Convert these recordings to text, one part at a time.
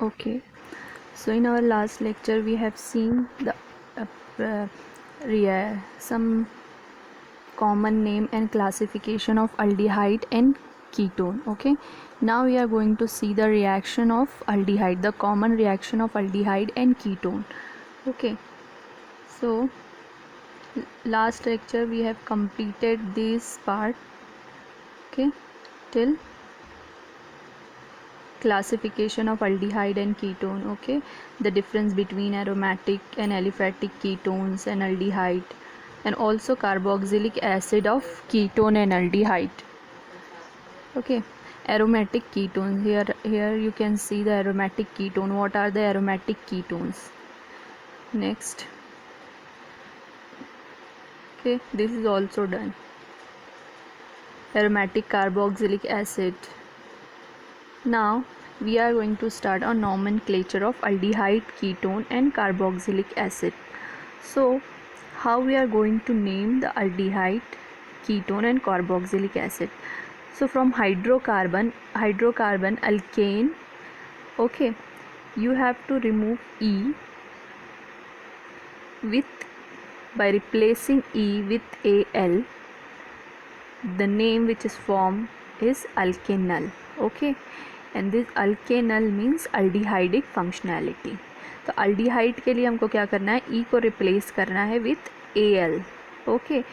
Okay, so in our last lecture we have seen the some common name and classification of aldehyde and ketone. Okay, now we are going to see the reaction of aldehyde, the common reaction of aldehyde and ketone. Okay, so last lecture we have completed this part, okay, till classification of aldehyde and ketone. Okay, the difference between aromatic and aliphatic ketones and aldehyde, and also carboxylic acid of ketone and aldehyde. Okay, aromatic ketones, here you can see the aromatic ketone. What are the aromatic ketones? Next, okay, this is also done. Aromatic carboxylic acid. Now we are going to start a nomenclature of aldehyde, ketone and carboxylic acid. So how we are going to name the aldehyde, ketone and carboxylic acid? So from hydrocarbon alkane, okay, you have to remove E by replacing E with Al. The name which is formed is alkanal. Okay, and this alkanal means aldehydic functionality. तो aldehyde के लिए हमको क्या करना है, E को replace करना है with Al. Okay,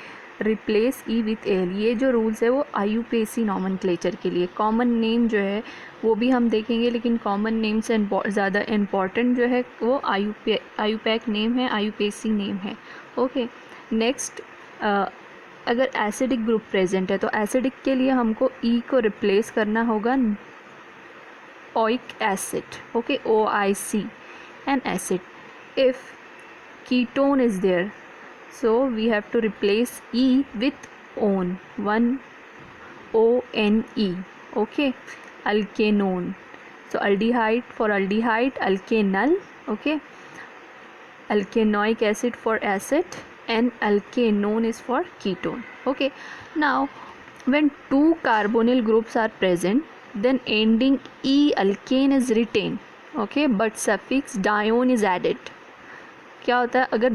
replace E with Al. ये जो रूल्स है वो IUPAC नॉमेनक्लेचर के लिए. कॉमन नेम जो है वो भी हम देखेंगे, लेकिन कॉमन नेम से ज़्यादा इम्पॉर्टेंट जो है वो IUPAC नेम है, IUPAC नेम है. ओके, नेक्स्ट, अगर एसिडिक ग्रुप प्रेजेंट है तो एसिडिक के लिए हमको E को रिप्लेस करना होगा oic acid. Okay, OIC and acid. If ketone is there, so we have to replace E with one ONE. Okay, alkanone. So aldehyde, for aldehyde alkanal. Okay, alkanoic acid for acid and alkanone is for ketone. Okay, now when two carbonyl groups are present, then ending E alkane is retained. Okay, but suffix dione is added. क्या होता है, अगर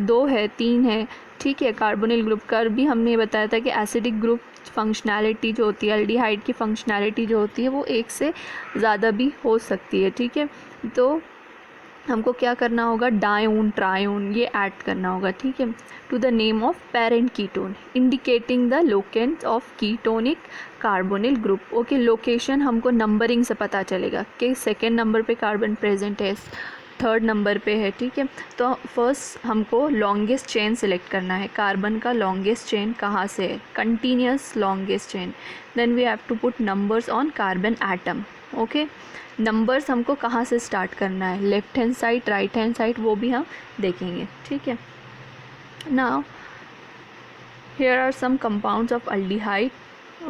दो है, तीन है, ठीक है, कार्बोनिल ग्रुप कर भी हमने बताया था कि एसिडिक ग्रुप फंक्शनैलिटी जो होती है, अल्डिहाइड की फंक्शनैलिटी जो होती है वो एक से ज़्यादा भी हो सकती है. ठीक है, तो हमको क्या करना होगा, डायोन, ट्रायोन ये ऐड करना होगा. ठीक है, to the name of parent ketone indicating the locant of ketonic carbonyl group. Okay, location हमको नंबरिंग से पता चलेगा कि सेकेंड नंबर पे कार्बन प्रेजेंट है, थर्ड नंबर पे है. ठीक है, तो फर्स्ट हमको लॉन्गेस्ट चेन सेलेक्ट करना है. कार्बन का लॉन्गेस्ट चेन कहाँ से है, continuous longest chain. Then we have to put numbers on carbon atom. Okay, numbers हमको कहाँ से स्टार्ट करना है, left hand side, right hand side, वो भी हम देखेंगे. ठीक है, now here are some compounds of aldehyde.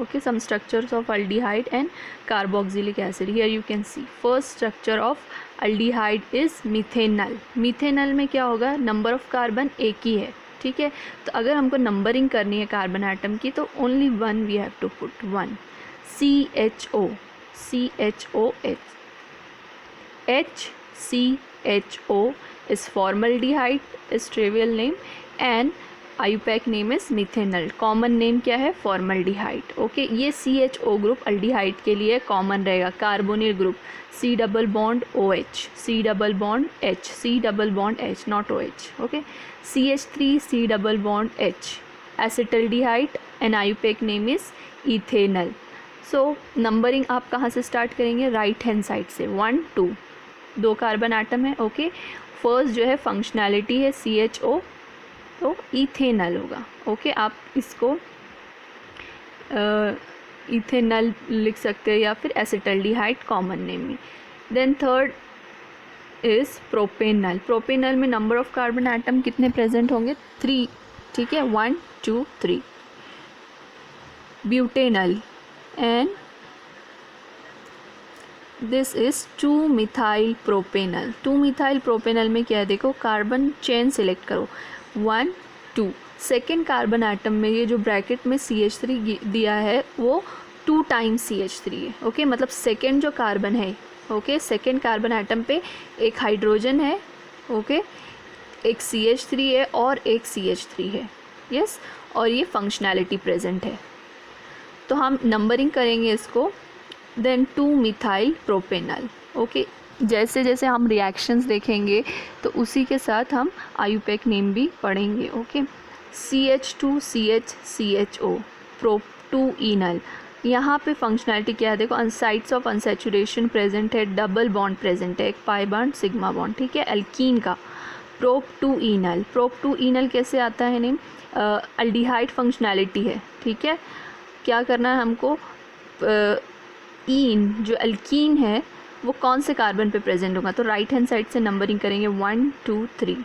Okay, some structures of aldehyde and carboxylic acid. Here you can see first structure of aldehyde is methanol. methanol में क्या होगा, number of carbon एक ही है. ठीक है, तो अगर हमको नंबरिंग करनी है कार्बन एटम की तो only one we have to put, one. HCHO is formaldehyde is trivial name and IUPAC name is methanal. Common name क्या है, फॉर्मल्डिहाइड. ओके, ये CHO ग्रुप अल्डिहाइड के लिए कॉमन रहेगा. Carbonyl group C double bond OH, C double bond H, C double bond H, not OH. Okay, CH3 C double bond H, acetaldehyde and IUPAC name is ethanal. So numbering आप कहाँ से start करेंगे, right hand side से. 1 2, दो carbon atom है. Okay, first जो है functionality है CHO, तो इथेनल होगा. ओके, आप इसको इथेनल लिख सकते हैं या फिर एसिटल्डिहाइड कॉमन नेम में. Then third is propanal. Propanal में नंबर ऑफ कार्बन एटम कितने प्रेजेंट होंगे, 3. ठीक है, 1 2 3. Butanal and this is 2-methyl propanal. 2-methyl propanal में क्या है, देखो कार्बन चेन सिलेक्ट करो, 1 2. सेकेंड कार्बन एटम में ये जो ब्रैकेट में CH3 दिया है वो 2 टाइम्स CH3 है. ओके, मतलब सेकेंड जो कार्बन है ओके, सेकेंड कार्बन एटम पे एक हाइड्रोजन है, ओके, एक CH3 है और एक CH3 है, यस, और ये फंक्शनैलिटी प्रेजेंट है। तो हम नंबरिंग करेंगे इसको, देन 2 मिथाइल प्रोपेनल, ओके। जैसे जैसे हम रिएक्शंस देखेंगे तो उसी के साथ हम IUPAC नेम भी पढ़ेंगे, ओके। CH2CH CHO प्रोप 2 इनल, यहाँ पे फंक्शनैलिटी क्या है देखो, साइट्स ऑफ अनसैचुरेशन प्रेजेंट है, डबल बॉन्ड प्रेजेंट है, एक पाई बॉन्ड सिग्मा बॉन्ड, ठीक है, एल्कीन का। प्रोप 2 इनल, प्रोप 2 इनल कैसे आता है नेम, अल्डिहाइड फंक्शनैलिटी है, ठीक है। क्या करना है हमको, इन जो एल्कीन है वो कौन से कार्बन पे प्रेजेंट होगा, तो राइट हैंड साइड से नंबरिंग करेंगे 1 2 3।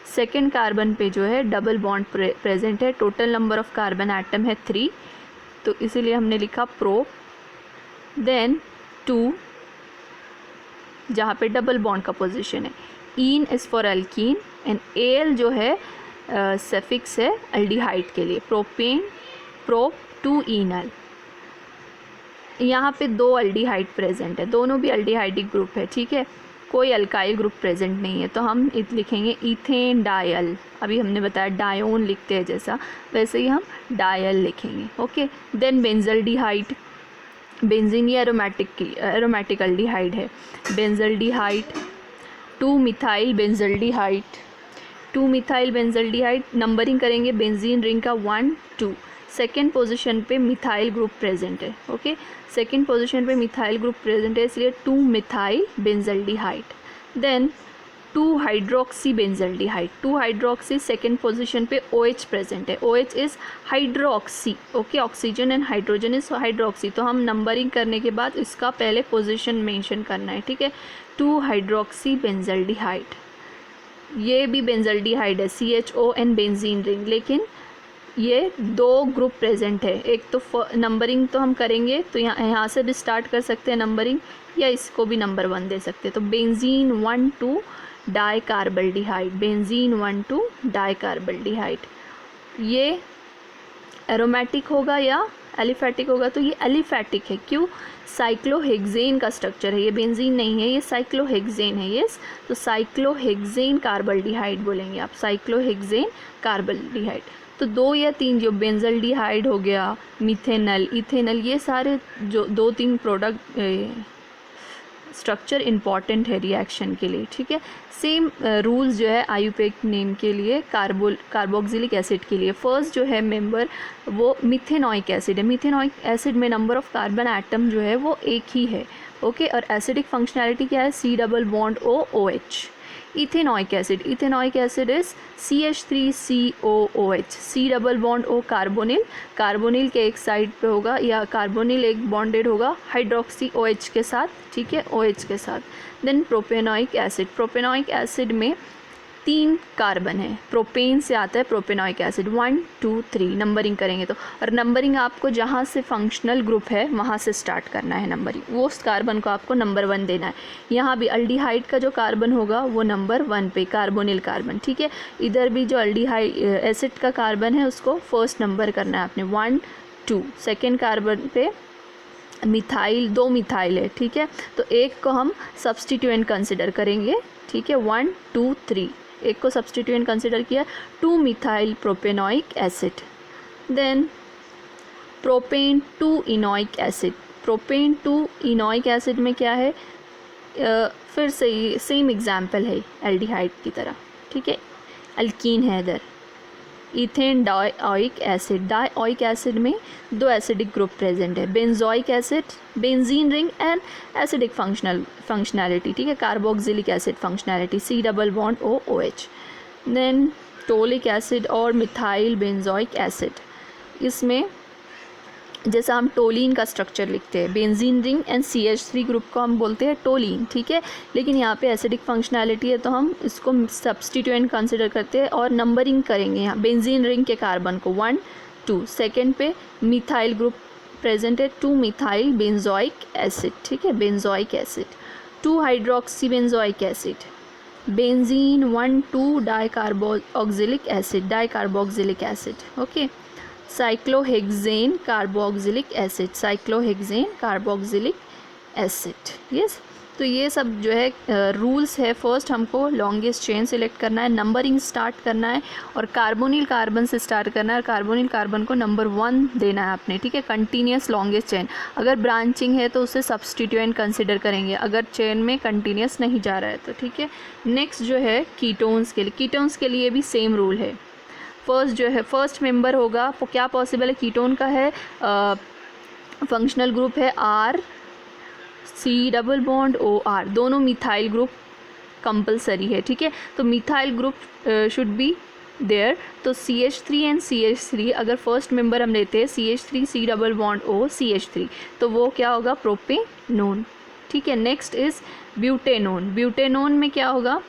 सेकेंड कार्बन पे जो है डबल बॉन्ड प्रेजेंट है, total number of carbon atom है 3, तो इसीलिए हमने लिखा प्रोप, देन 2 जहाँ पे डबल बॉन्ड का पोजीशन है, ene is for alkene and L जो है सफिक्स है एल्डिहाइड के लिए, प्रोपेन प्रोप 2 इनल। यहाँ पे 2 एल्डिहाइड प्रेजेंट है, दोनों भी एल्डिहाइडिक ग्रुप है, ठीक है, कोई अल्काइल ग्रुप प्रेजेंट नहीं है, तो हम लिखेंगे इथेन डायल, अभी हमने बताया डायोन लिखते हैं जैसा, वैसे ही हम डायल लिखेंगे, ओके। देन बेंजल्डिहाइड, बेंजीन ये एरोमेटिक एल्डिहाइड है, benzaldehyde, 2 methyl benzaldehyde, 2 methyl benzaldehyde, numbering करेंगे बेंजीन रिंग का 1 2, सेकेंड पोजीशन पे मिथाइल ग्रुप प्रेजेंट है, ओके, सेकेंड पोजीशन पे मिथाइल ग्रुप प्रेजेंट है, इसलिए 2 methyl benzaldehyde. Then 2 hydroxy benzaldehyde, 2 hydroxy, second position पे OH प्रेजेंट है, OH is hydroxy, okay, oxygen and hydrogen is hydroxy, तो हम नंबरिंग करने के बाद इसका पहले पोजीशन मेंशन करना है, ठीक है। 2 हाइड्रोक्सी बेंजल्डिहाइड, ये भी बेंजल्डिहाइड है, CHO एंड बेंजीन रिंग, लेकिन ये 2 ग्रुप प्रेजेंट है, एक तो नंबरिंग तो हम करेंगे तो यहाँ से भी स्टार्ट कर सकते हैं नंबरिंग, या इसको भी नंबर 1 दे सकते हैं, तो बेंजीन 1 2 डाई कार्बल्डिहाइड, बेंजीन 1 2 डाई कार्बल्डिहाइड, ये एरोमेटिक होगा या एलिफैटिक होगा, तो ये एलिफैटिक है, क्यों, साइक्लोहेक्सेन का स्ट्रक्चर है, ये बेंजीन नहीं है, ये साइक्लोहेक्सेन है, यस, तो साइक्लोहेक्सेन कार्बल्डिहाइड बोलेंगे आप, साइक्लोहेक्सेन कार्बल्डिहाइड। तो 2 या 3 जो बेंजल्डिहाइड हो गया, मिथेनल, इथेनल, ये सारे जो 2-3 प्रोडक्ट स्ट्रक्चर इम्पॉर्टेंट है रिएक्शन के लिए, ठीक है। सेम रूल्स जो है IUPAC नेम के लिए कार्बोक्सिलिक एसिड के लिए, फर्स्ट जो है मेंबर वो मिथेनॉइक एसिड है, मिथेनॉइक एसिड में नंबर ऑफ कार्बन एटम जो है वो एक ही है, ओके, और एसिडिक फंक्शनैलिटी क्या है, C double bond O OH। Ethanoic acid, ethanoic acid is CH3COOH, C double bond O carbonyl, carbonyl के एक साइड पे होगा या कार्बोनिल एक बॉन्डेड होगा हाइड्रोक्सी OH के साथ, ठीक है, OH के साथ। देन प्रोपेनॉइक एसिड, प्रोपेनॉइक एसिड में 3 कार्बन है, प्रोपेन से आता है प्रोपेनॉइक एसिड, 1 2 3 नंबरिंग करेंगे तो, और नंबरिंग आपको जहाँ से फंक्शनल ग्रुप है वहाँ से स्टार्ट करना है नंबरिंग, वो उस कार्बन को आपको नंबर 1 देना है। यहाँ भी अल्डिहाइड का जो कार्बन होगा वो नंबर 1 पे, कार्बोनिल कार्बन, ठीक है, इधर भी जो अल्डिहाइड एसिड का कार्बन है उसको फर्स्ट नंबर करना है आपने, 1 2, सेकेंड कार्बन पे मिथाइल, 2 मिथाइल है, ठीक है, तो एक को हम सब्सटीट्यूएंट कंसिडर करेंगे, ठीक है, 1 2 3, एक को सब्सटीट्यूएंट कंसिडर किया, 2 methyl propanoic acid. Then propene 2 enoic acid, propene 2 enoic acid में क्या है, फिर से सेम एग्जाम्पल है एल्डिहाइड की तरह, ठीक है, अल्कीन है इधर, ethane dioic acid, dioic acid में 2 एसिडिक ग्रुप प्रेजेंट है, benzoic acid, benzene ring and acidic functionality, ठीक है, carboxylic acid functionality, C double bond O OH। Then toluic acid और मिथाइल बेंजोइक एसिड, इसमें जैसा हम टोलिन का स्ट्रक्चर लिखते हैं, benzene ring and CH3 group को हम बोलते हैं टोलिन, ठीक है, लेकिन यहाँ पे एसिडिक फंक्शनैलिटी है तो हम इसको सब्सटीट्यूएंट कंसिडर करते हैं और नंबरिंग करेंगे यहाँ बेंजीन रिंग के कार्बन को 1 2, सेकेंड पे मिथाइल ग्रुप प्रेजेंट है, 2 मिथाइल बेंजोइक एसिड, ठीक है, benzoic acid, 2 hydroxy benzoic acid, benzene 1 2 di carboxylic acid, di carboxylic acid, okay, cyclohexane carboxylic acid, cyclohexane carboxylic acid, yes. तो ये सब जो है रूल्स है। फर्स्ट हमको लॉन्गेस्ट चेन सिलेक्ट करना है, नंबरिंग स्टार्ट करना है और कार्बोनिल कार्बन से स्टार्ट करना है और कार्बोनिल कार्बन को नंबर 1 देना है आपने, ठीक है। कंटिन्यूस लॉन्गेस्ट चेन, अगर ब्रांचिंग है तो उसे सब्सटीट्यूएंट कंसिडर करेंगे अगर चेन में कंटिन्यूस नहीं जा रहा है तो, ठीक है। नेक्स्ट जो है कीटोन्स के लिए, कीटोन्स के लिए भी सेम रूल है। फर्स्ट जो है फर्स्ट मेंबर होगा, क्या पॉसिबल है कीटोन का है, फंक्शनल ग्रुप है R C double bond OR, दोनों मिथाइल ग्रुप कंपलसरी है, ठीक है। तो methyl group should be there, तो CH3 एंड CH3 अगर फर्स्ट मेंबर हम लेते हैं CH3 C double bond O CH3 तो वो क्या होगा प्रोपेनोन, ठीक है। नेक्स्ट इज ब्यूटेनोन, ब्यूटेनोन में क्या होगा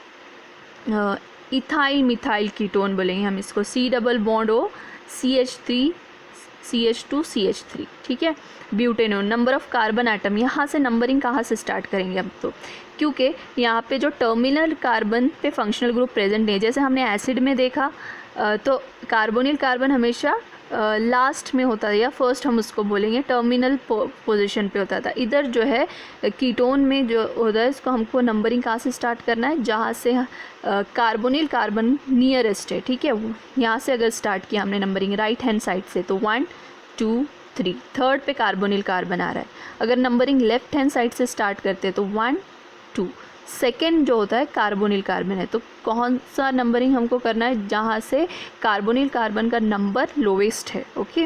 इथाइल मिथाइल कीटोन बोलेंगे हम इसको, C double bond O CH3 CH2 CH3, ठीक है। Butanone, number of carbon atom, यहाँ से नंबरिंग कहाँ से स्टार्ट करेंगे हम, तो क्योंकि यहाँ पे जो टर्मिनल कार्बन पे फंक्शनल ग्रुप प्रेजेंट नहीं है, जैसे हमने एसिड में देखा तो कार्बोनिल कार्बन हमेशा लास्ट में होता है या फर्स्ट हम उसको बोलेंगे, टर्मिनल पोजीशन पे होता था। इधर जो है कीटोन में जो होता है इसको हमको नंबरिंग कहाँ से स्टार्ट करना है, जहाँ से कार्बोनिल कार्बन नियरेस्ट है, ठीक है। यहाँ से अगर स्टार्ट किया हमने नंबरिंग राइट हैंड साइड से तो 1 2 3, थर्ड पे कार्बोनिल कार्बन आ रहा है। अगर नंबरिंग लेफ्ट हैंड साइड से स्टार्ट करते हैं तो 1 2, सेकेंड जो होता है कार्बोनिल कार्बन है, तो कौन सा नंबरिंग हमको करना है जहाँ से कार्बोनिल कार्बन का नंबर लोवेस्ट है, okay.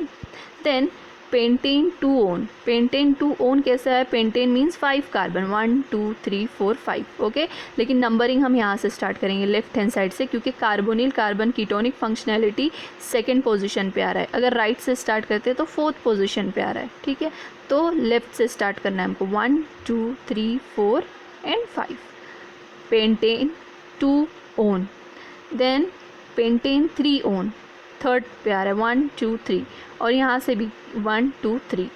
Then pentane 2 one, pentane 2 one कैसा है, पेंटेन मीन्स 5 कार्बन 1 2 3 4 5, ओके। लेकिन नंबरिंग हम यहाँ से स्टार्ट करेंगे लेफ्ट हैंड साइड से, क्योंकि carbonyl carbon ketonic functionality second position पे आ रहा है। अगर राइट से स्टार्ट करते हैं तो फोर्थ पोजीशन पे आ रहा है, ठीक है। तो लेफ्ट से स्टार्ट करना है हमको 1 2 3 4 and 5, pentane 2 one. Then pentane 3 one, third पे आ रहा है 1 2 3, और यहाँ से भी 1 2 3,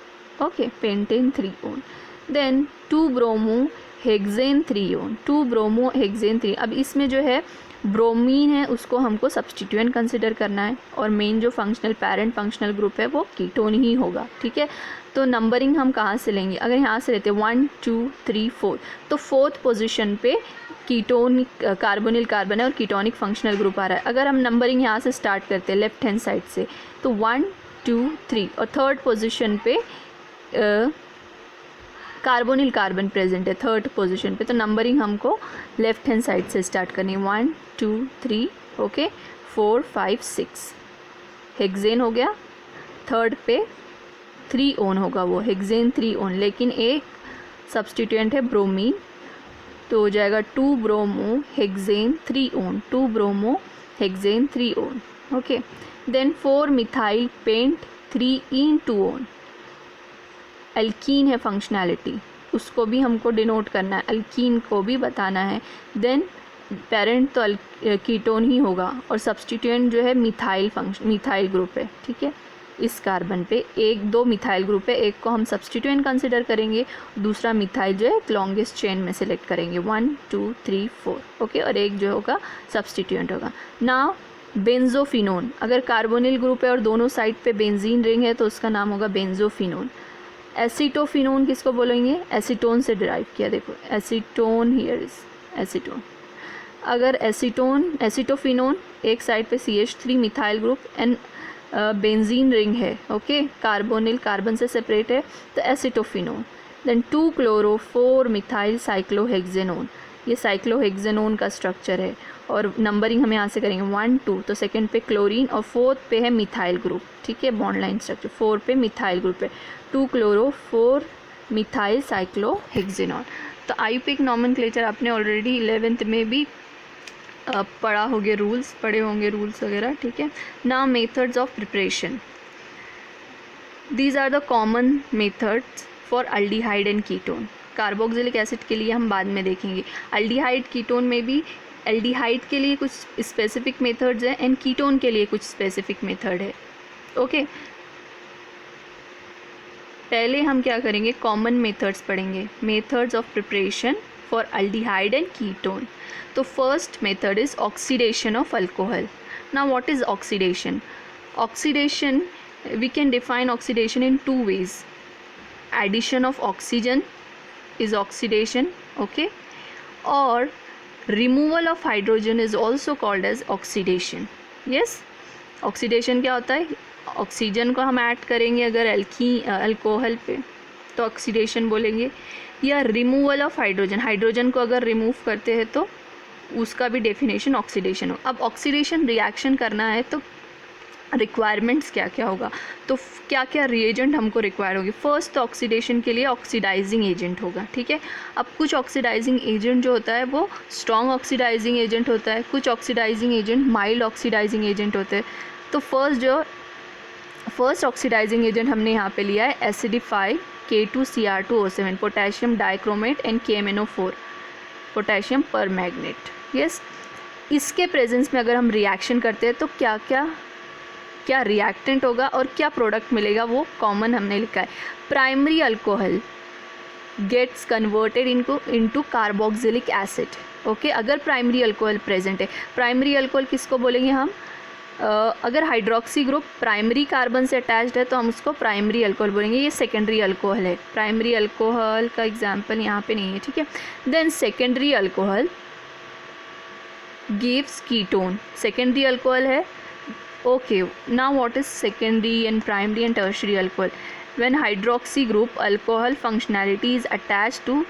okay, pentane 3 one. Then 2 bromo hexane 3 one, 2 bromo hexane 3। अब इसमें जो है ब्रोमीन है उसको हमको सब्सटीट्यूएंट कंसिडर करना है और मेन जो फंक्शनल पैरेंट फंक्शनल ग्रुप है वो कीटोन ही होगा, ठीक है। तो नंबरिंग हम कहाँ से लेंगे, अगर यहाँ से लेते हैं 1 2 3 4 तो फोर्थ पोजीशन पे कीटोन कार्बोनिल कार्बन है और कीटोनिक फंक्शनल ग्रुप आ रहा है। अगर हम नंबरिंग यहाँ से स्टार्ट करते हैं लेफ्ट हैंड साइड से तो 1 2 3 और थर्ड पोजीशन पे कार्बोनिल कार्बन प्रेजेंट है थर्ड पोजीशन पे, तो नंबरिंग हमको लेफ्ट हैंड साइड से स्टार्ट करनी है 1 2 3, ओके 4 5 6, हेक्सेन हो गया, थर्ड पे 3 ओन होगा वो हेक्सेन 3 ओन, लेकिन एक सब्सटीट्यूएंट है ब्रोमीन तो हो जाएगा 2 bromo hexane 3 one, 2 bromo hexane 3 one, okay. Then 4 methyl pent 3 en 2 one, alkene है फंक्शनैलिटी, उसको भी हमको डिनोट करना है, एल्कीन को भी बताना है। देन पेरेंट तो कीटोन ही होगा और सब्सटीट्यूएंट जो है मिथाइल ग्रुप है, ठीक है। इस कार्बन पे 1 2 मिथाइल ग्रुप है, एक को हम सब्सटीट्यूएंट कंसिडर करेंगे, दूसरा मिथाइल जो है लॉन्गेस्ट चेन में सेलेक्ट करेंगे 1 2 3 4, ओके, और एक जो होगा सब्सटीट्यूएंट होगा। नाउ बेंजोफिनोन, अगर कार्बोनिल ग्रुप है और दोनों साइड पे बेंजीन रिंग है तो उसका नाम होगा बेंजोफिनोन। एसीटोफिनोन किसको बोलेंगे, एसीटोन से डिराइव किया, देखो एसीटोन, हियर इज एसीटोन। अगर एसीटोफिनोन एक साइड पे CH3 methyl group and benzene ring है, ओके, कार्बोनिल कार्बन से सेपरेट है तो acetophenone. Then 2 chloro 4 methyl cyclohexanone, ये साइक्लोहेक्सेनोन का स्ट्रक्चर है और नंबरिंग हम यहाँ से करेंगे 1 2, तो सेकंड पे क्लोरीन और फोर्थ पे है मिथाइल ग्रुप, ठीक है, बॉन्ड लाइन स्ट्रक्चर 4 पे मिथाइल ग्रुप है, 2 क्लोरो 4 मिथाइल साइक्लोहेक्सेनोन। तो आईयूपीएक नॉमेनक्लेचर आपने ऑलरेडी 11th में भी पढ़ा होंगे, पढ़े होंगे रूल्स वगैरह, ठीक है। Now methods of preparation, these are the common methods for aldehyde and ketone. Carboxylic acid के लिए हम बाद में देखेंगे, अल्डिहाइड कीटोन में भी एल्डिहाइड के लिए कुछ स्पेसिफिक मेथड्स हैं एंड कीटोन के लिए कुछ स्पेसिफिक मेथड है, ओके। पहले हम क्या करेंगे, कॉमन मेथड्स पढ़ेंगे, methods of preparation for aldehyde and ketone. तो first method is oxidation of alcohol. Now what is oxidation? Oxidation, we can define oxidation in 2 ways. Addition of oxygen is oxidation okay. और removal of hydrogen is also called as oxidation. Yes, oxidation क्या होता है, oxygen को हम add करेंगे अगर alcohol पे तो ऑक्सीडेशन बोलेंगे, या रिमूवल ऑफ हाइड्रोजन, हाइड्रोजन को अगर रिमूव करते हैं तो उसका भी डेफिनेशन ऑक्सीडेशन हो। अब ऑक्सीडेशन रिएक्शन करना है तो रिक्वायरमेंट्स क्या क्या होगा, तो क्या क्या रिएजेंट हमको रिक्वायर होगी। फर्स्ट तो ऑक्सीडेशन के लिए ऑक्सीडाइजिंग एजेंट होगा, ठीक है। अब कुछ ऑक्सीडाइजिंग एजेंट जो होता है वो स्ट्रॉन्ग ऑक्सीडाइजिंग एजेंट होता है, कुछ oxidising agent mild oxidising agent होते हैं। तो फर्स्ट ऑक्सीडाइजिंग एजेंट हमने यहाँ पे लिया है acidify K2Cr2O7, potassium dichromate and KMnO4, potassium permanganate. Yes, इसके प्रेजेंस में अगर हम रिएक्शन करते हैं तो क्या रिएक्टेंट होगा और क्या प्रोडक्ट मिलेगा वो कॉमन हमने लिखा है। Primary alcohol gets converted into carboxylic acid. Okay, अगर प्राइमरी अल्कोहल प्रेजेंट है, प्राइमरी अल्कोहल किसको बोलेंगे हम, अगर हाइड्रोक्सी ग्रुप प्राइमरी कार्बन से अटैच्ड है तो हम उसको प्राइमरी अल्कोहल बोलेंगे। ये सेकेंडरी अल्कोहल है, प्राइमरी अल्कोहल का एग्जांपल यहाँ पे नहीं है, ठीक है। Then secondary alcohol gives ketone, secondary alcohol है। Okay, now what is secondary and primary and tertiary alcohol. When hydroxy group alcohol functionality is attached to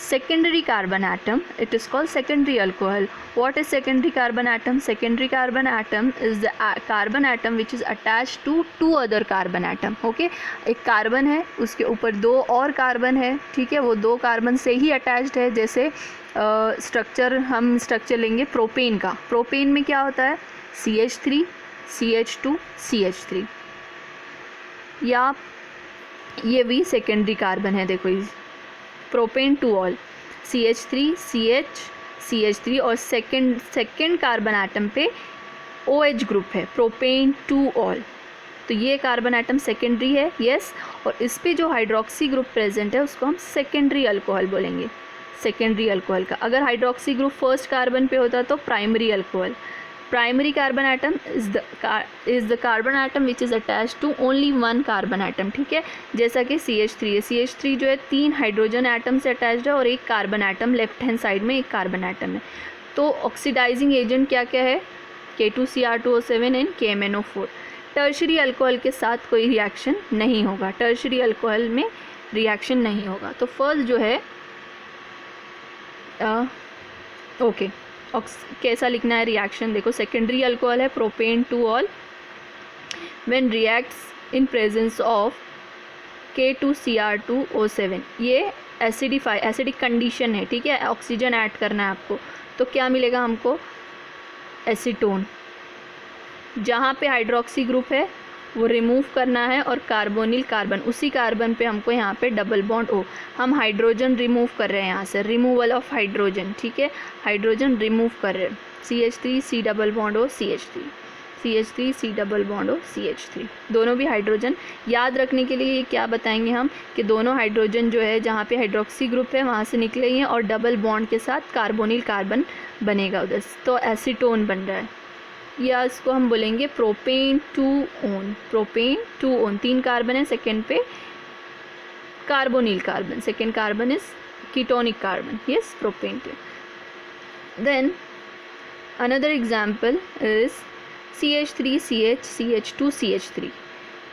secondary carbon atom, it is called secondary alcohol. What is secondary carbon atom? Secondary carbon atom is the carbon atom which is attached to two other carbon atom. Okay, एक carbon है उसके ऊपर दो और carbon है, ठीक है, वो दो कार्बन से ही अटैच्ड है। जैसे हम स्ट्रक्चर लेंगे प्रोपेन का, प्रोपेन में क्या होता है CH3 CH2 CH3, या ये भी सेकेंडरी कार्बन है। देखो इस propane two all CH3 CH3 और सेकेंड कार्बन एटम पे OH ग्रुप है, प्रोपेन टू ऑल, तो ये कार्बन एटम सेकेंडरी है। यस, और इस पे जो हाइड्रोक्सी ग्रुप प्रेजेंट है उसको हम सेकेंडरी अल्कोहल बोलेंगे, सेकेंडरी अल्कोहल का। अगर हाइड्रोक्सी ग्रुप फर्स्ट कार्बन पे होता तो primary alcohol. Primary carbon atom is the carbon atom which is attach to only one carbon atom, ठीक है। जैसा कि CH3 है, CH3 जो है 3 हाइड्रोजन एटम से अटैच्ड है और एक carbon atom left hand side में एक कार्बन एटम है। तो ऑक्सीडाइजिंग एजेंट क्या क्या है, K2Cr2O7 and KMnO4। Tertiary alcohol के साथ कोई रिएक्शन नहीं होगा, टर्शरी अल्कोहल में रिएक्शन नहीं होगा। तो फर्स्ट जो है ओके कैसा लिखना है रिएक्शन, देखो सेकेंडरी अल्कोहल है propane two all, when reacts in presence of K2Cr2O7, ये एसिडिक कंडीशन है, ठीक है, ऑक्सीजन ऐड करना है आपको, तो क्या मिलेगा हमको एसीटोन। जहाँ पे हाइड्रोक्सी ग्रुप है वो रिमूव करना है और कार्बोनिल कार्बन, उसी कार्बन पे हमको यहाँ पे डबल बॉन्ड O, हम हाइड्रोजन रिमूव कर रहे हैं यहाँ से, रिमूवल ऑफ हाइड्रोजन, ठीक है, हाइड्रोजन रिमूव कर रहे हैं। CH3 C double bond O CH3, CH3 C double bond O CH3, दोनों भी हाइड्रोजन। याद रखने के लिए क्या बताएंगे हम कि दोनों हाइड्रोजन जो है जहाँ पे हाइड्रोक्सी ग्रुप है वहाँ से निकलेंगे और डबल बॉन्ड के साथ कार्बोनिल कार्बन बनेगा उधर, तो एसीटोन बन रहा है, या इसको हम बोलेंगे propane two one. Propane two one, 3 carbon है, सेकेंड पे carbonyl carbon, second carbon is ketonic carbon, yes propane two. Then another example is CH3 CH2 CH3,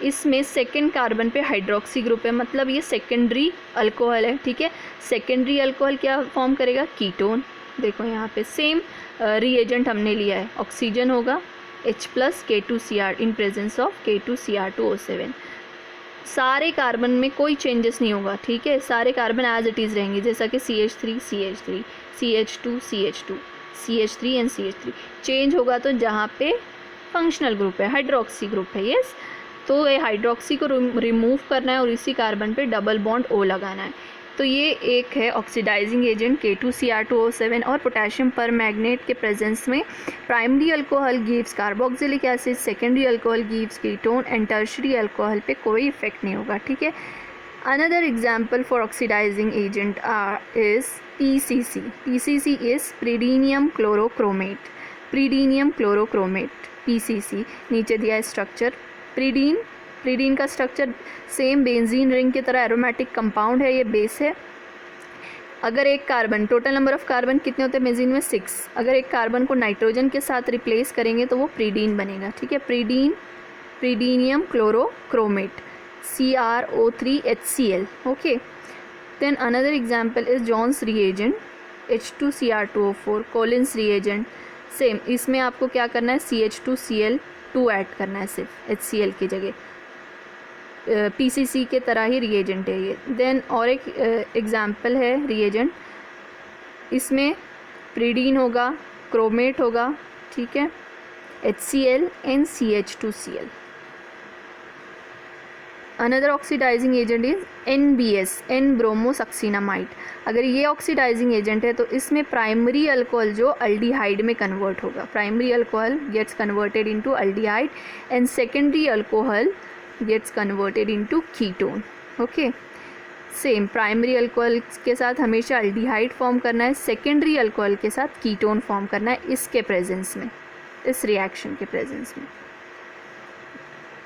इसमें सेकेंड कार्बन पे हाइड्रोक्सी ग्रुप है, मतलब ये सेकेंडरी अल्कोहल है, ठीक है। सेकेंडरी अल्कोहल क्या फॉर्म करेगा, कीटोन। देखो यहाँ पे सेम रिएजेंट हमने लिया है, ऑक्सीजन होगा H+ K2Cr in presence of K2Cr2O7। सारे कार्बन में कोई चेंजेस नहीं होगा, ठीक है, सारे कार्बन एज इट इज़ रहेंगे, जैसा कि CH3 CH3 CH2 CH2 CH3 and CH3। Change होगा तो जहाँ पे फंक्शनल ग्रुप है, हाइड्रोक्सी ग्रुप है, यस, तो ये हाइड्रोक्सी को रिमूव करना है और इसी कार्बन पे डबल बॉन्ड O लगाना है। तो ये एक है ऑक्सीडाइजिंग एजेंट K2Cr2O7, और पोटेशियम परमैंगनेट के प्रेजेंस में primary alcohol gives carboxylic acid, secondary alcohol gives ketone and tertiary alcohol पे कोई इफेक्ट नहीं होगा, ठीक है। Another example for oxidizing agent is PCC। PCC is pyridinium chlorochromate, pyridinium chlorochromate PCC। नीचे दिया है स्ट्रक्चर, प्रीडीन का स्ट्रक्चर सेम बेंजीन रिंग की तरह एरोमेटिक कंपाउंड है, ये बेस है। अगर एक carbon, total number of carbon कितने होते हैं बेंजीन में 6, अगर एक कार्बन को नाइट्रोजन के साथ रिप्लेस करेंगे तो वो प्रीडीन बनेगा, ठीक है, pyridine, pyridinium chlorochromate, CrO3HCl, okay. Then another example is Jones reagent, H2Cr2O4, Collins reagent, same, इसमें आपको क्या करना है, CH2Cl2 ऐड करना है सिर्फ HCl की जगह, PCC के तरह ही रिएजेंट है ये। देन और एक एग्जांपल है रिएजेंट, इसमें प्रीडीन होगा, क्रोमेट होगा, ठीक है, HCl and CH2Cl। Another oxidising agent is NBS, N bromosuccinimide. अगर ये ऑक्सीडाइजिंग एजेंट है तो इसमें प्राइमरी अल्कोहल जो अल्डिहाइड में कन्वर्ट होगा, primary alcohol gets converted into aldehyde and secondary alcohol gets converted into ketone, okay. Same, primary alcohol के साथ हमेशा अल्डिहाइड फॉर्म करना है, सेकेंडरी अल्कोहल के साथ कीटोन फॉर्म करना है इसके प्रेजेंस में, इस रिएक्शन के प्रेजेंस में।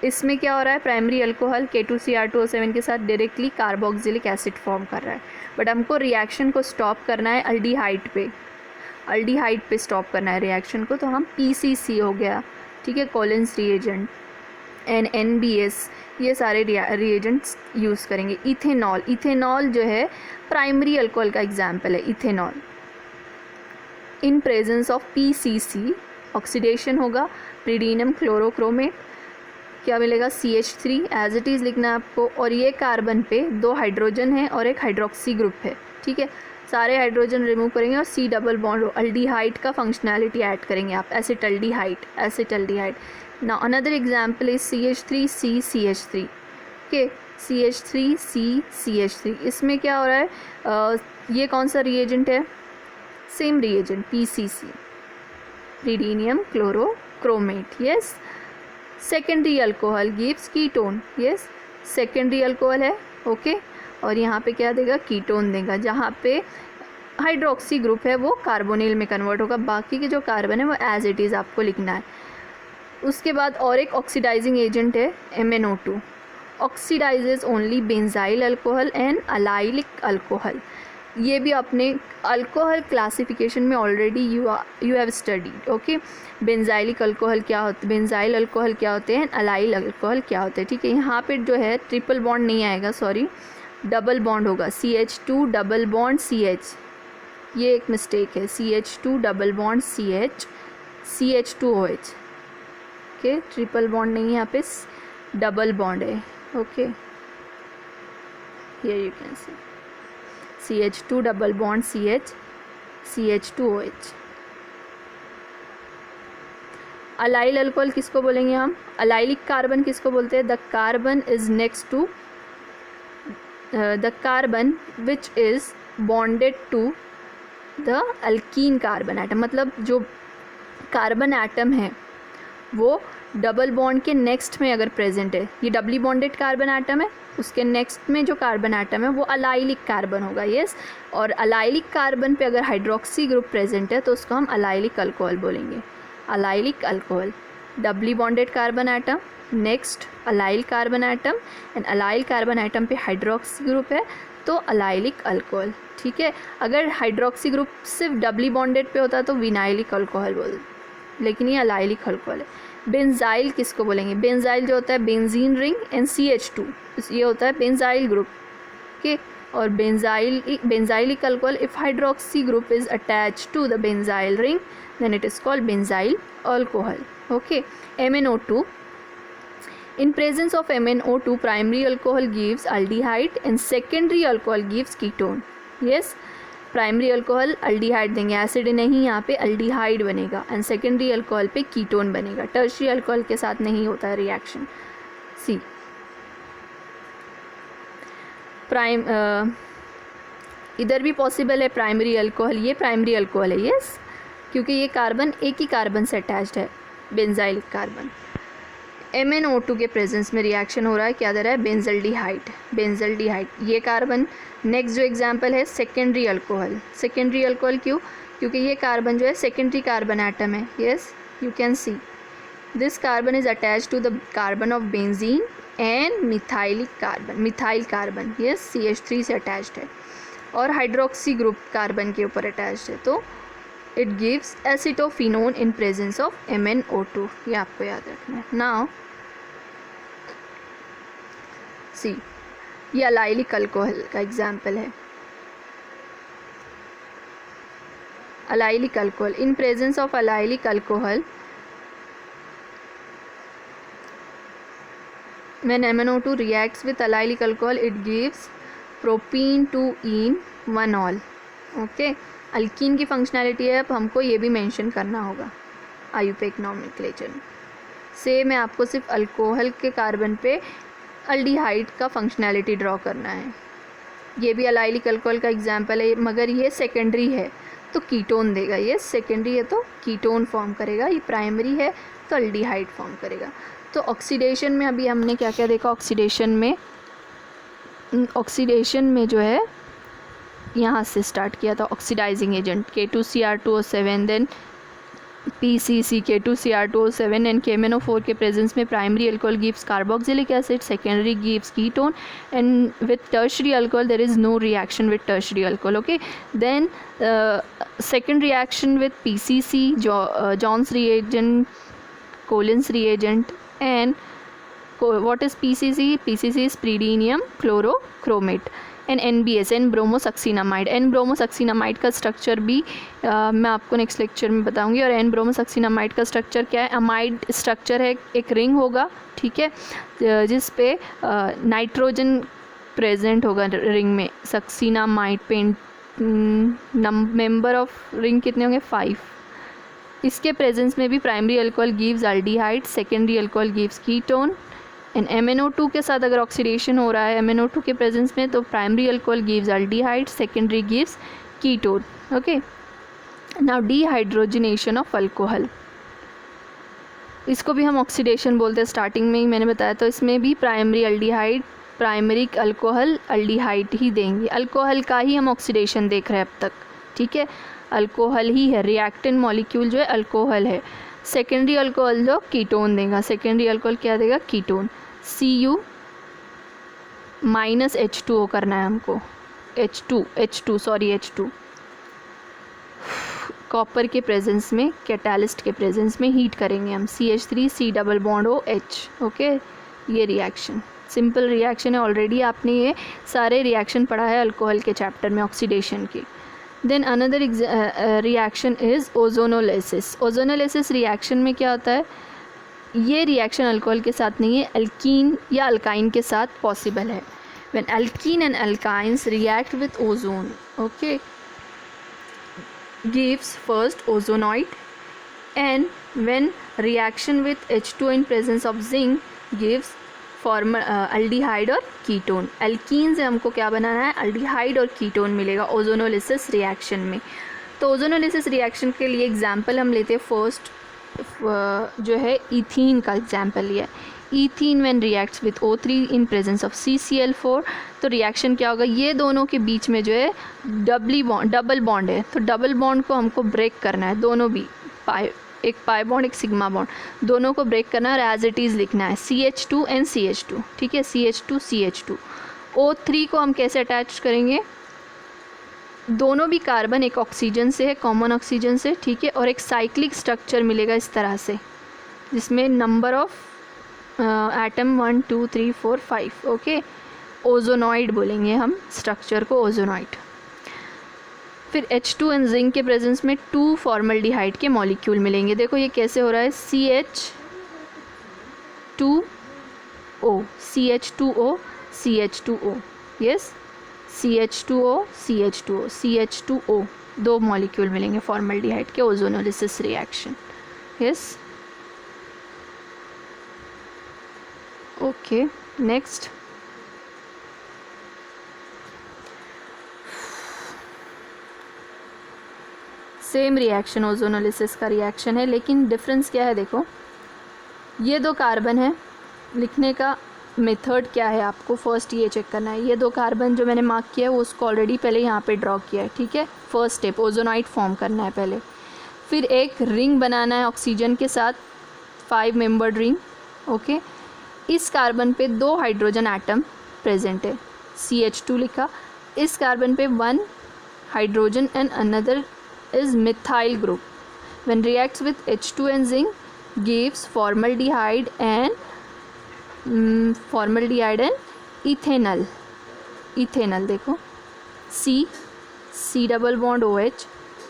इसमें क्या हो रहा है, प्राइमरी अल्कोहल K2Cr2O7 के साथ डायरेक्टली कार्बोक्सिलिक एसिड फॉर्म कर रहा है, बट हमको रिएक्शन को स्टॉप करना है अल्डिहाइड पे, अल्डिहाइड पे स्टॉप करना है रिएक्शन को, तो हम PCC हो गया, ठीक है, कोलिन्स रिएजेंट एंड NBS, ये सारे रिएजेंट्स यूज़ करेंगे। इथेनॉल, इथेनॉल जो है प्राइमरी अल्कोहल का एग्जाम्पल है, ethanol. In presence of PCC oxidation होगा, प्रीडीनियम क्लोरोक्रोमेट, क्या मिलेगा, CH3 एज इट इज़ लिखना है आपको, और ये कार्बन पे 2 हाइड्रोजन है और एक हाइड्रोक्सी ग्रुप है, ठीक है, सारे हाइड्रोजन रिमूव करेंगे और C डबल बॉन्ड, अल्डिहाइड का फंक्शनैलिटी ऐड करेंगे आप, acetaldehyde, acetaldehyde. Now another example is CH3CCH3, okay, CH3CCH3, इसमें क्या हो रहा है, ये कौन सा रिएजेंट है, same reagent PCC, pyridinium chlorochromate, yes. Secondary alcohol gives ketone, yes, secondary alcohol है, ओके, और यहाँ पे क्या देगा, कीटोन देगा, जहाँ पे हाइड्रोक्सी ग्रुप है वो कार्बोनिल में कन्वर्ट होगा, बाकी के जो कार्बन है वो एज इट इज़ आपको लिखना है। उसके बाद और एक ऑक्सीडाइजिंग एजेंट है MnO2, oxidises only benzyl alcohol and allylic alcohol. ये भी अपने अल्कोहल क्लासिफिकेशन में already you have studied, okay. Benzylic alcohol क्या होते, बेंजाइल अल्कोहल क्या होते हैं, अलाइल अल्कोहल क्या होते हैं, ठीक है। यहाँ पे जो है ट्रिपल बॉन्ड नहीं आएगा, सॉरी, डबल बॉन्ड होगा, CH2 डबल बॉन्ड CH, ये एक मिस्टेक है, CH2 double bond CH, CH2OH, okay, triple bond नहीं है यहाँ पे, डबल बॉन्ड है, okay, here you can see CH2 double bond CH, CH2OH। Allyl alcohol किसको बोलेंगे हम, अलाइलिक कार्बन किसको बोलते हैं, the carbon is next to the carbon which is bonded to the alkene carbon atom, मतलब जो carbon atom है वो डबल बॉन्ड के नेक्स्ट में अगर प्रेजेंट है, ये डबली बॉन्डेड कार्बन एटम है, उसके नेक्स्ट में जो कार्बन एटम है वो अलाइलिक कार्बन होगा, यस। और अलाइलिक कार्बन पे अगर हाइड्रोक्सी ग्रुप प्रेजेंट है तो उसको हम अलाइलिक अल्कोहल बोलेंगे, allylic alcohol, doubly bonded carbon atom, next allyl carbon atom, and allyl carbon atom पे हाइड्रोक्सी ग्रुप है तो अलाइलिक अल्कोहल, ठीक है। अगर हाइड्रोक्सी ग्रुप सिर्फ डबली बॉन्डेड पे होता तो विनाइलिक अल्कोहल बोल, लेकिन ये अलाइलिक अल्कोहल है। बेंजाइल किसको बोलेंगे, बेंजाइल जो होता है बेंजीन रिंग एंड CH2, ये होता है बेंजाइल ग्रुप, ओके। और benzylic alcohol, if hydroxy group is attach to the benzyl ring then it is called benzyl alcohol, okay. MnO2, in presence of MnO2 primary alcohol gives aldehyde and secondary alcohol gives ketone, yes। Primary alcohol aldehyde देंगे, acid नहीं, यहाँ पे aldehyde बनेगा, and secondary alcohol पे ketone बनेगा, tertiary alcohol के साथ नहीं होता है रिएक्शन। सी प्राइम इधर भी पॉसिबल है प्राइमरी अल्कोहल, ये प्राइमरी अल्कोहल है, यस, क्योंकि ये कार्बन एक ही कार्बन से अटैच्ड है, बेंजाइलिक कार्बन। MnO2 के प्रेजेंस में रिएक्शन हो रहा है, क्या दे रहा है, बेंजल्डिहाइड, बेंजल्डिहाइड, ये कार्बन। नेक्स्ट जो एग्जांपल है सेकेंडरी अल्कोहल, सेकेंडरी अल्कोहल क्यों, क्योंकि ये कार्बन जो है सेकेंडरी कार्बन एटम है, yes, you can see this carbon is attach to the carbon of benzene and methylic carbon, methyl carbon, yes, CH3 से attached है। और हाइड्रोक्सी ग्रुप कार्बन के ऊपर अटैच्ड है, तो it gives acetophenone in presence of MnO2। ये आपको याद रखना है। नाउ सी, ये अलाइलिक अल्कोहल का एग्जाम्पल है। Allylic alcohol, in presence of allylic alcohol when MnO2 reacts with allylic alcohol it gives propene to ene 1-ol। Okay, alkyne की functionality है, अब हमको ये भी मेंशन करना होगा आयुपेक नॉमेनक्लेचर में। से मैं आपको सिर्फ अल्कोहल के कार्बन पे अल्डिहाइड का फंक्शनैलिटी ड्रॉ करना है। ये भी अलाइलिक अल्कोहल का एग्जाम्पल है, मगर ये सेकेंडरी है तो कीटोन देगा। ये सेकेंडरी है तो कीटोन फॉर्म करेगा, ये प्राइमरी है तो अल्डिहाइड फॉर्म करेगा। तो ऑक्सीडेशन में अभी हमने क्या क्या देखा, ऑक्सीडेशन में जो है यहाँ से स्टार्ट किया था oxidising agent K2Cr2O7, then PCC K2Cr2O7 and KMnO4 के प्रेजेंस में primary alcohol gives carboxylic acid, secondary gives ketone and with tertiary alcohol there is no reaction with tertiary alcohol. Okay, then second reaction with PCC, John's reagent, Collins reagent, and what is PCC? PCC is pyridinium chlorochromate and NBS, N-bromosuccinamide। N-bromosuccinamide का structure भी मैं आपको next lecture में बताऊंगी। और N-bromosuccinamide का structure क्या है, अमाइड स्ट्रक्चर है, एक रिंग होगा, ठीक है, जिस पे नाइट्रोजन प्रेजेंट होगा रिंग में। सक्सिनामाइड पेंट मेंबर ऑफ रिंग कितने होंगे, 5। इसके प्रेजेंस में भी primary alcohol gives aldehyde, secondary alcohol gives ketone and MnO2 के साथ अगर ऑक्सीडेशन हो रहा है MnO2 के प्रेजेंस में तो primary alcohol gives aldehyde, secondary gives ketone. Okay, now dehydrogenation of alcohol, इसको भी हम ऑक्सीडेशन बोलते हैं, स्टार्टिंग में ही मैंने बताया। तो इसमें भी primary aldehyde, primary alcohol aldehyde ही देंगे। अल्कोहल का ही हम ऑक्सीडेशन देख रहे हैं अब तक, ठीक है, अल्कोहल ही है, रिएक्टेंट मॉलिक्यूल जो है अल्कोहल है। सेकेंडरी अल्कोहल जो कीटोन देगा, सेकेंडरी अल्कोहल क्या देगा, कीटोन। Cu माइनस H2O करना है हमको, H2 कॉपर के प्रेजेंस में, कैटालिस्ट के प्रेजेंस में हीट करेंगे हम, CH3C double bond OH। Okay, ये रिएक्शन सिंपल रिएक्शन है, ऑलरेडी आपने ये सारे रिएक्शन पढ़ा है अल्कोहल के चैप्टर में ऑक्सीडेशन की। Then another reaction is ozonolysis. Ozonolysis reaction में क्या होता है, ये रिएक्शन अल्कोहल के साथ नहीं है, अल्कीन या अल्काइन के साथ पॉसिबल है। When alkene and alkynes react with ozone, okay, gives first ozonide and when reaction with H2 in presence of zinc gives form aldehyde और कीटोन। अल्कीन से हमको क्या बनाना है, अल्डिहाइड और कीटोन मिलेगा ओजोनोलिसिस रिएक्शन में। तो ओजोनोलिसिस रिएक्शन के लिए एग्जांपल हम लेते हैं, फर्स्ट जो है इथीन का एग्जांपल लिया है। Ethene when reacts with O3 in presence of CCl4, तो रिएक्शन क्या होगा, ये दोनों के बीच में जो है डबल बॉन्ड है, तो डबल बॉन्ड को हमको ब्रेक करना है, दोनों भी एक पाई बॉन्ड एक सिग्मा बॉन्ड, दोनों को ब्रेक करना है और एज इट इज़ लिखना है CH2 एंड CH2, ठीक है, CH2 O3 को हम कैसे अटैच करेंगे, दोनों भी कार्बन एक ऑक्सीजन से है, कॉमन ऑक्सीजन से, ठीक है, और एक साइक्लिक स्ट्रक्चर मिलेगा इस तरह से, जिसमें नंबर ऑफ एटम 1 2 3 4 5। ओके, ओजोनॉइड बोलेंगे हम स्ट्रक्चर को, ओजोनॉइड। फिर H2 एंड जिंक के प्रेजेंस में 2 फॉर्मल्डिहाइड के मॉलिक्यूल मिलेंगे। देखो ये कैसे हो रहा है, CH2O, यस, CH2O, 2 मॉलिक्यूल मिलेंगे फॉर्मल्डिहाइड के, ozonolysis reaction, yes. Okay, next same reaction ozonolysis का रिएक्शन है, लेकिन डिफरेंस क्या है, देखो ये 2 कार्बन है, लिखने का मेथड क्या है आपको फर्स्ट ये चेक करना है। ये 2 कार्बन जो मैंने मार्क किया है वो उसको ऑलरेडी पहले यहाँ पे ड्रॉ किया है, ठीक है, फर्स्ट स्टेप ओजोनॉइड फॉर्म करना है पहले। फिर एक रिंग बनाना है ऑक्सीजन के साथ, 5 मेंबर्ड रिंग, ओके। इस कार्बन पे 2 हाइड्रोजन एटम प्रेजेंट है, CH2 लिखा, इस कार्बन पे 1 hydrogen and another is methyl group. When reacts with H2 and zinc gives formaldehyde and ethanol. ethanol देखो C डबल बॉन्ड OH,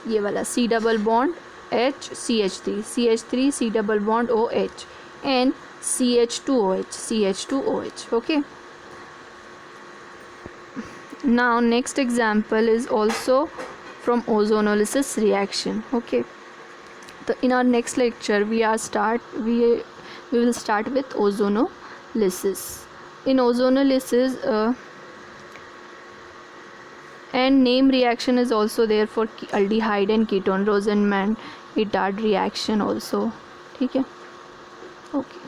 ये वाला C double bond H CH3 C double bond OH and CH2OH. Okay. Now next example is also from ozonolysis reaction. Okay. So in our next lecture we will start with ozonolysis. In ozonolysis and name reaction is also there for aldehyde and ketone, Rosenman Itard reaction also. ठीक है. Okay.